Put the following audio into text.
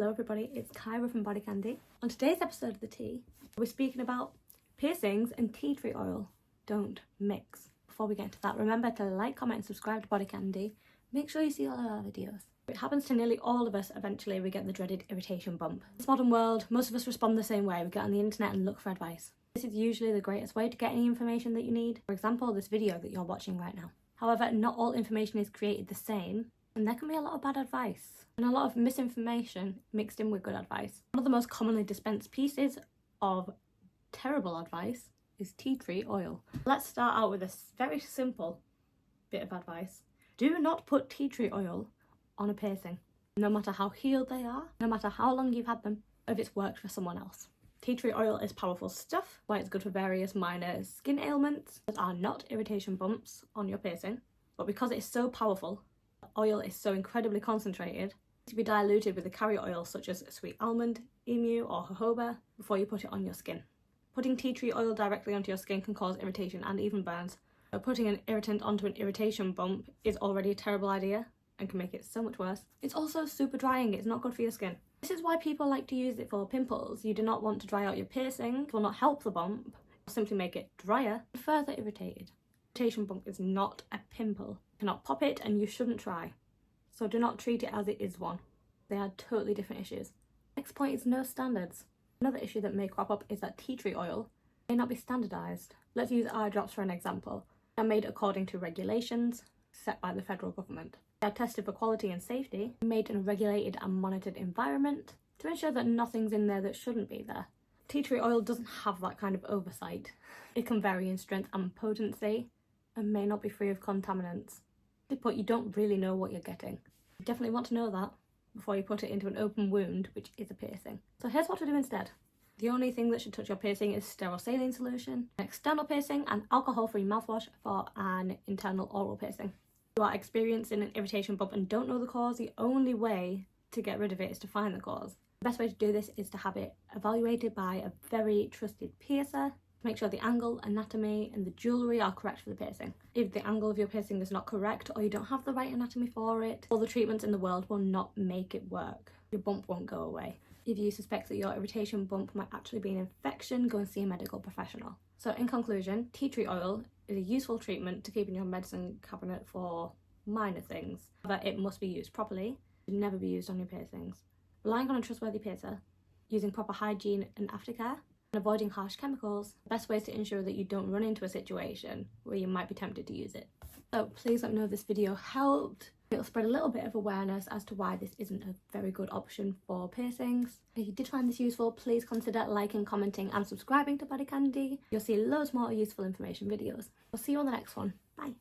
Hello everybody, it's Kyra from BodyCandy. On today's episode of The Tea, we're speaking about piercings and tea tree oil. Don't mix. Before we get into that, remember to like, comment and subscribe to BodyCandy. Make sure you see all of our videos. It happens to nearly all of us. Eventually we get the dreaded irritation bump. In this modern world, most of us respond the same way. We get on the internet and look for advice. This is usually the greatest way to get any information that you need. For example, this video that you're watching right now. However, not all information is created the same, and there can be a lot of bad advice and a lot of misinformation mixed in with good advice. One of the most commonly dispensed pieces of terrible advice is tea tree oil. Let's start out with a very simple bit of advice. Do not put tea tree oil on a piercing, no matter how healed they are, no matter how long you've had them, or if it's worked for someone else. Tea tree oil is powerful stuff, why it's good for various minor skin ailments that are not irritation bumps on your piercing, but because it's so powerful, the oil is so incredibly concentrated, to be diluted with a carrier oil such as sweet almond, emu or jojoba before you put it on your skin. Putting tea tree oil directly onto your skin can cause irritation and even burns, so putting an irritant onto an irritation bump is already a terrible idea and can make it so much worse. It's also super drying, it's not good for your skin. This is why people like to use it for pimples. You do not want to dry out your piercing, it will not help the bump, simply make it drier and further irritated. Irritation bump is not a pimple. You cannot pop it and you shouldn't try. So do not treat it as it is one. They are totally different issues. Next point is no standards. Another issue that may crop up is that tea tree oil may not be standardised. Let's use eye drops for an example. They are made according to regulations set by the federal government. They are tested for quality and safety, made in a regulated and monitored environment to ensure that nothing's in there that shouldn't be there. Tea tree oil doesn't have that kind of oversight. It can vary in strength and potency and may not be free of contaminants. But you don't really know what you're getting. You definitely want to know that before you put it into an open wound, which is a piercing. So here's what to do instead. The only thing that should touch your piercing is sterile saline solution, an external piercing, and alcohol-free mouthwash for an internal oral piercing. If you are experiencing an irritation bump and don't know the cause, the only way to get rid of it is to find the cause. The best way to do this is to have it evaluated by a very trusted piercer. Make sure the angle, anatomy and the jewellery are correct for the piercing. If the angle of your piercing is not correct or you don't have the right anatomy for it, all the treatments in the world will not make it work. Your bump won't go away. If you suspect that your irritation bump might actually be an infection, go and see a medical professional. So in conclusion, tea tree oil is a useful treatment to keep in your medicine cabinet for minor things, but it must be used properly. It should never be used on your piercings. Relying on a trustworthy piercer, using proper hygiene and aftercare, and avoiding harsh chemicals, the best ways to ensure that you don't run into a situation where you might be tempted to use it. So please let me know if this video helped. It'll spread a little bit of awareness as to why this isn't a very good option for piercings. If you did find this useful, please consider liking, commenting and subscribing to BodyCandy. You'll see loads more useful information videos. I'll see you on the next one. Bye.